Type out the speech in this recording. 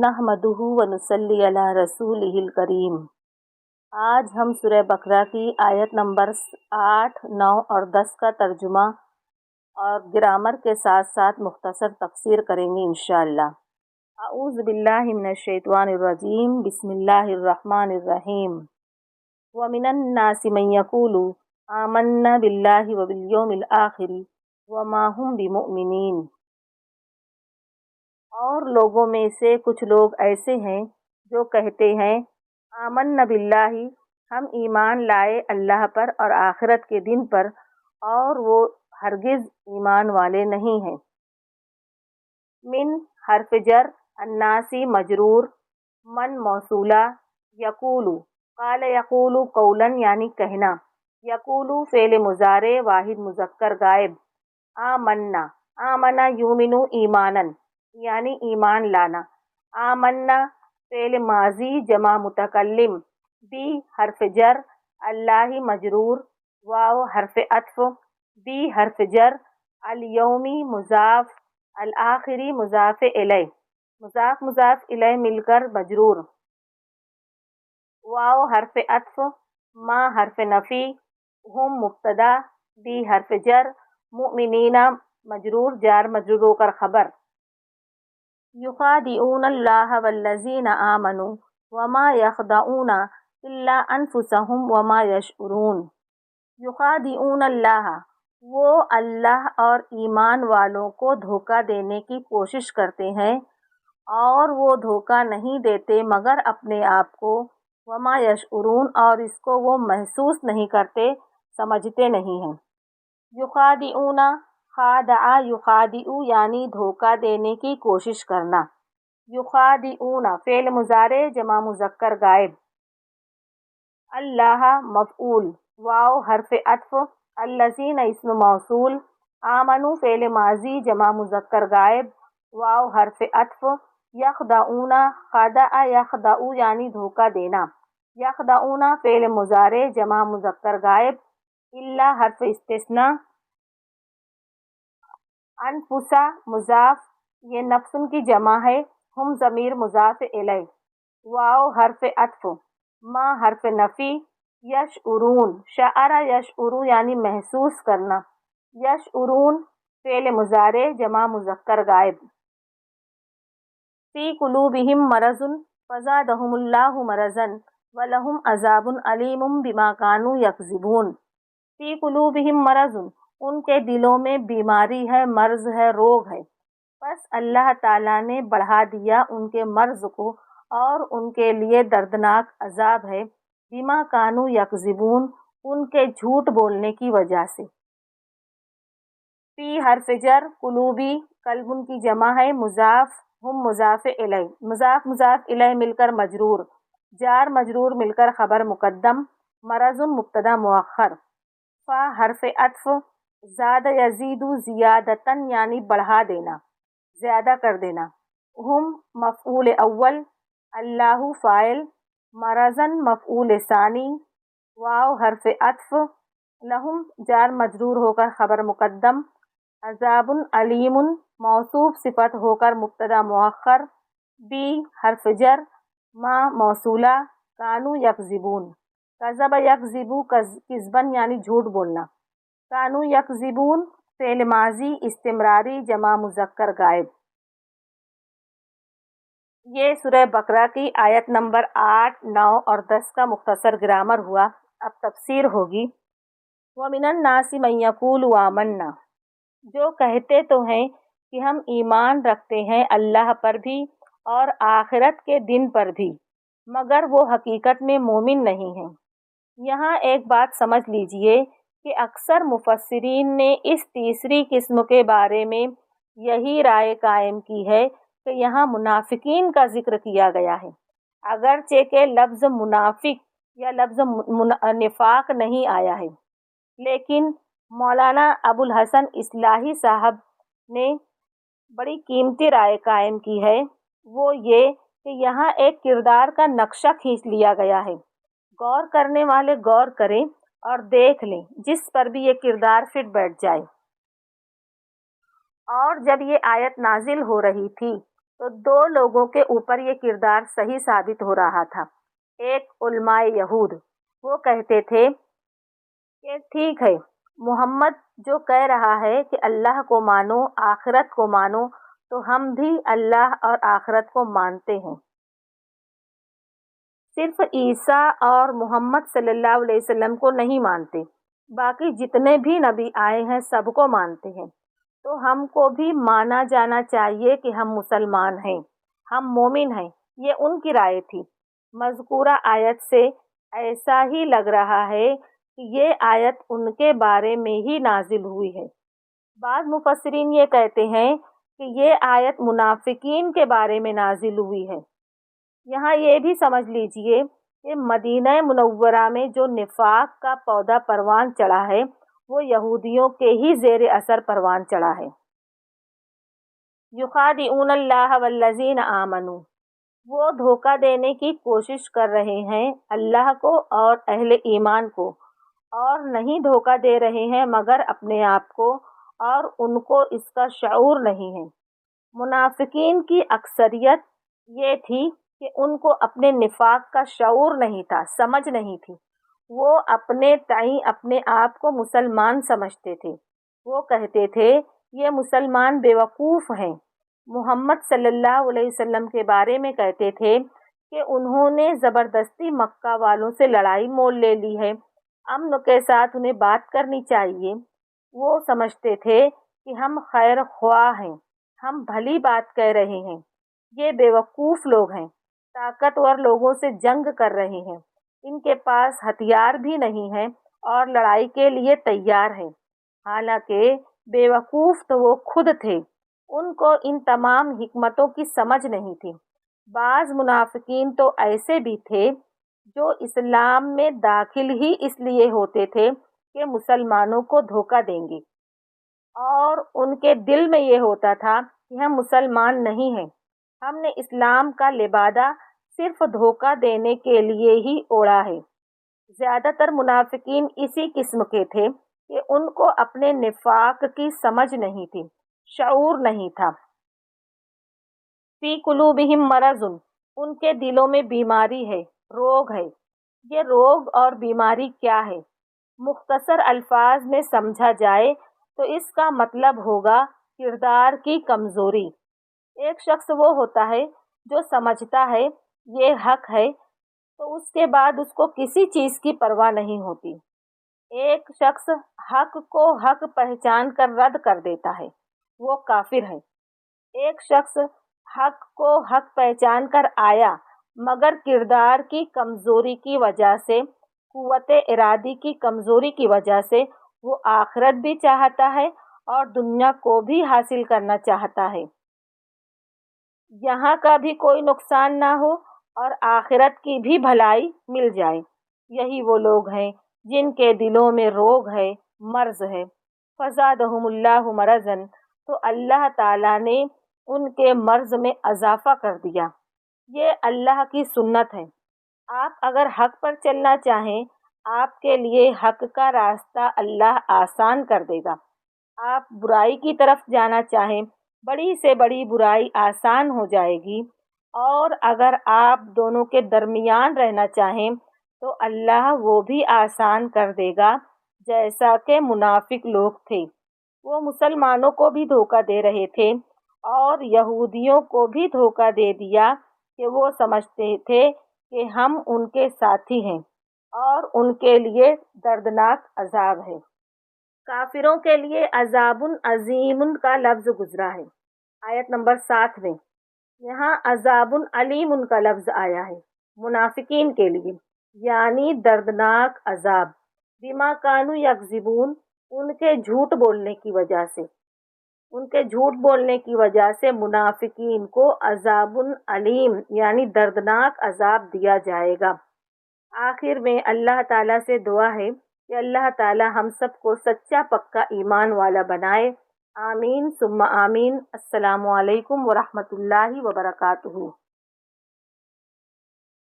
نحمدہ ونصلی علی رسولہ الکریم۔ آج ہم سورہ بقرہ کی آیت نمبر 8، 9 اور 10 کا ترجمہ اور گرامر کے ساتھ ساتھ مختصر تفسیر کریں گے انشاءاللہ۔ اعوذ باللہ من الشیطان الرجیم، بسم اللہ الرحمن الرحیم۔ وَمِنَ النَّاسِ مَن يَقُولُ آمَنَّا بِاللَّهِ وَبِالْيَوْمِ الْآخِرِ وَمَا هُمْ بِمُؤْمِنِينَ۔ اور لوگوں میں سے کچھ لوگ ایسے ہیں جو کہتے ہیں آمنا باللہ، ہم ایمان لائے اللہ پر اور آخرت کے دن پر، اور وہ ہرگز ایمان والے نہیں ہیں۔ من حرف جر، الناسی مجرور، من موصولہ، یقول قال یقول قولا یعنی کہنا، یقول فعل مضارع واحد مذکر غائب، آمنا آمنا یؤمن ایمانا یعنی ایمان لانا، آمنا فعل ماضی جمع متکلم، بی حرف جر، اللہ مجرور، واو حرف عطف، بی حرف جر، الیومی مضاف، الآخری مضاف الیہ، مضاف مضاف الیہ مل کر مجرور، واو حرف عطف، ما حرف نفی، ہم مبتدا، بی حرف جر، مؤمنین مجرور جار مجرور ہو کر خبر۔ یخادعون اللہ والذین آمنوا وما یخدعون الا انفسهم وما یشعرون۔ یخادعون اللہ، وہ اللہ اور ایمان والوں کو دھوکہ دینے کی کوشش کرتے ہیں، اور وہ دھوکہ نہیں دیتے مگر اپنے آپ کو، وما یشعرون، اور اس کو وہ محسوس نہیں کرتے، سمجھتے نہیں ہیں۔ یخادعون، خادع یخادع یعنی دھوکہ دینے کی کوشش کرنا، یخادعون فعل مضارع جمع مذکر غائب، اللہ مفعول، واو حرف عطف، الذین اسم موصول، آمنوا فعل ماضی جمع مذکر غائب، واو حرف عطف، یخدعون خدع یخدع یعنی دھوکہ دینا، یخدعون فعل مضارع جمع مذکر غائب، الا حرف استثناء، انفسا مضاف، یہ نفس کی جمع ہے، ہم ضمیر مضاف الیہ، واو حرف عطف، ما حرف نفی، یشعرون شعر یشعر یعنی محسوس کرنا، یشعرون فعل مضارع جمع مذکر غائب۔ فی قلوبہم مرض فزادہم اللہ مرضا ولہم عذاب علیم بما کانوا یکذبون۔ فی قلوبہم مرض، ان کے دلوں میں بیماری ہے، مرض ہے، روگ ہے، پس اللہ تعالیٰ نے بڑھا دیا ان کے مرض کو، اور ان کے لیے دردناک عذاب ہے، بما کانوا یکذبون، ان کے جھوٹ بولنے کی وجہ سے۔ فی حرف جر، قلوبی قلب کی جمع ہے، مضاف، ہم مضاف الیہ، مضاف مضاف الیہ مل کر مجرور، جار مجرور مل کر خبر مقدم، مرض مبتدا مؤخر، فا حرف عطف، زاد یزید زیادتاً یعنی بڑھا دینا، زیادہ کر دینا، ہم مفعول اول، اللہ فاعل، مرضاً مفعول ثانی، واو حرف عطف، لہم جار مجرور ہو کر خبر مقدم، عذاب علیم موصوف صفت ہو کر مبتدا مؤخر، بی حرف جر، ما موصولہ، کانوا یکذبون، کذب یکذب کذباً یعنی جھوٹ بولنا، کانوا یکذبون فعل ماضی استمراری جمع مذکر غائب۔ یہ سورہ بقرہ کی آیت نمبر 8، 9 اور 10 کا مختصر گرامر ہوا۔ اب تفسیر ہوگی۔ وَمِنَ النَّاسِ مَن يَقُولُ آمَنَّا، جو کہتے تو ہیں کہ ہم ایمان رکھتے ہیں اللہ پر بھی اور آخرت کے دن پر بھی، مگر وہ حقیقت میں مومن نہیں ہیں۔ یہاں ایک بات سمجھ لیجئے کہ اکثر مفسرین نے اس تیسری قسم کے بارے میں یہی رائے قائم کی ہے کہ یہاں منافقین کا ذکر کیا گیا ہے، اگرچہ کہ لفظ منافق یا لفظ نفاق نہیں آیا ہے، لیکن مولانا ابو الحسن اصلاحی صاحب نے بڑی قیمتی رائے قائم کی ہے، وہ یہ کہ یہاں ایک کردار کا نقشہ کھینچ لیا گیا ہے، غور کرنے والے غور کریں اور دیکھ لیں، جس پر بھی یہ کردار فٹ بیٹھ جائے۔ اور جب یہ آیت نازل ہو رہی تھی تو دو لوگوں کے اوپر یہ کردار صحیح ثابت ہو رہا تھا۔ ایک علماء یہود، وہ کہتے تھے کہ ٹھیک ہے، محمد جو کہہ رہا ہے کہ اللہ کو مانو، آخرت کو مانو، تو ہم بھی اللہ اور آخرت کو مانتے ہیں، صرف عیسیٰ اور محمد صلی اللہ علیہ وسلم کو نہیں مانتے، باقی جتنے بھی نبی آئے ہیں سب کو مانتے ہیں۔ تو ہم کو بھی مانا جانا چاہیے کہ ہم مسلمان ہیں، ہم مومن ہیں، یہ ان کی رائے تھی۔ مذکورہ آیت سے ایسا ہی لگ رہا ہے کہ یہ آیت ان کے بارے میں ہی نازل ہوئی ہے۔ بعض مفسرین یہ کہتے ہیں کہ یہ آیت منافقین کے بارے میں نازل ہوئی ہے۔ یہاں یہ بھی سمجھ لیجئے کہ مدینہ منورہ میں جو نفاق کا پودا پروان چڑھا ہے وہ یہودیوں کے ہی زیر اثر پروان چڑھا ہے۔ یخادعون اللہ والذین آمنوا، وہ دھوکہ دینے کی کوشش کر رہے ہیں اللہ کو اور اہل ایمان کو، اور نہیں دھوکہ دے رہے ہیں مگر اپنے آپ کو، اور ان کو اس کا شعور نہیں ہے۔ منافقین کی اکثریت یہ تھی کہ ان کو اپنے نفاق کا شعور نہیں تھا، سمجھ نہیں تھی۔ وہ اپنے تئیں اپنے آپ کو مسلمان سمجھتے تھے۔ وہ کہتے تھے یہ مسلمان بیوقوف ہیں۔ محمد صلی اللہ علیہ وسلم کے بارے میں کہتے تھے کہ انہوں نے زبردستی مکہ والوں سے لڑائی مول لے لی ہے، امن کے ساتھ انہیں بات کرنی چاہیے۔ وہ سمجھتے تھے کہ ہم خیر خواہ ہیں، ہم بھلی بات کہہ رہے ہیں، یہ بیوقوف لوگ ہیں، طاقتور لوگوں سے جنگ کر رہے ہیں، ان کے پاس ہتھیار بھی نہیں ہیں اور لڑائی کے لیے تیار ہیں۔ حالانکہ بیوقوف تو وہ خود تھے، ان کو ان تمام حکمتوں کی سمجھ نہیں تھی۔ بعض منافقین تو ایسے بھی تھے جو اسلام میں داخل ہی اس لیے ہوتے تھے کہ مسلمانوں کو دھوکہ دیں گے، اور ان کے دل میں یہ ہوتا تھا کہ ہم مسلمان نہیں ہیں، ہم نے اسلام کا لبادہ صرف دھوکہ دینے کے لیے ہی اوڑھا ہے۔ زیادہ تر منافقین اسی قسم کے تھے کہ ان کو اپنے نفاق کی سمجھ نہیں تھی، شعور نہیں تھا۔ فی قلوبہم مرض، ان کے دلوں میں بیماری ہے، روگ ہے۔ یہ روگ اور بیماری کیا ہے؟ مختصر الفاظ میں سمجھا جائے تو اس کا مطلب ہوگا کردار کی کمزوری۔ ایک شخص وہ ہوتا ہے جو سمجھتا ہے یہ حق ہے تو اس کے بعد اس کو کسی چیز کی پرواہ نہیں ہوتی۔ ایک شخص حق کو حق پہچان کر رد کر دیتا ہے، وہ کافر ہے۔ ایک شخص حق کو حق پہچان کر آیا مگر کردار کی کمزوری کی وجہ سے، قوت ارادی کی کمزوری کی وجہ سے وہ آخرت بھی چاہتا ہے اور دنیا کو بھی حاصل کرنا چاہتا ہے، یہاں کا بھی کوئی نقصان نہ ہو اور آخرت کی بھی بھلائی مل جائے۔ یہی وہ لوگ ہیں جن کے دلوں میں روگ ہے، مرض ہے۔ فزادہم اللہ مرضا، تو اللہ تعالیٰ نے ان کے مرض میں اضافہ کر دیا۔ یہ اللہ کی سنت ہے۔ آپ اگر حق پر چلنا چاہیں، آپ کے لیے حق کا راستہ اللہ آسان کر دے گا۔ آپ برائی کی طرف جانا چاہیں، بڑی سے بڑی برائی آسان ہو جائے گی، اور اگر آپ دونوں کے درمیان رہنا چاہیں تو اللہ وہ بھی آسان کر دے گا، جیسا کہ منافق لوگ تھے۔ وہ مسلمانوں کو بھی دھوکہ دے رہے تھے اور یہودیوں کو بھی دھوکہ دے دیا کہ وہ سمجھتے تھے کہ ہم ان کے ساتھی ہیں اور ان کے لیے دردناک عذاب ہے۔ کافروں کے لیے عذاب عظیم کا لفظ گزرا ہے آیت نمبر 7 میں، یہاں عذاب علیم کا لفظ آیا ہے منافقین کے لیے، یعنی دردناک عذاب۔ بما کانوا یکذبون، ان کے جھوٹ بولنے کی وجہ سے، ان کے جھوٹ بولنے کی وجہ سے منافقین کو عذاب علیم یعنی دردناک عذاب دیا جائے گا۔ آخر میں اللہ تعالیٰ سے دعا ہے کہ اللہ تعالیٰ ہم سب کو سچا پکا ایمان والا بنائے۔ آمین ثم آمین۔ السلام علیکم ورحمۃ اللہ وبرکاتہ۔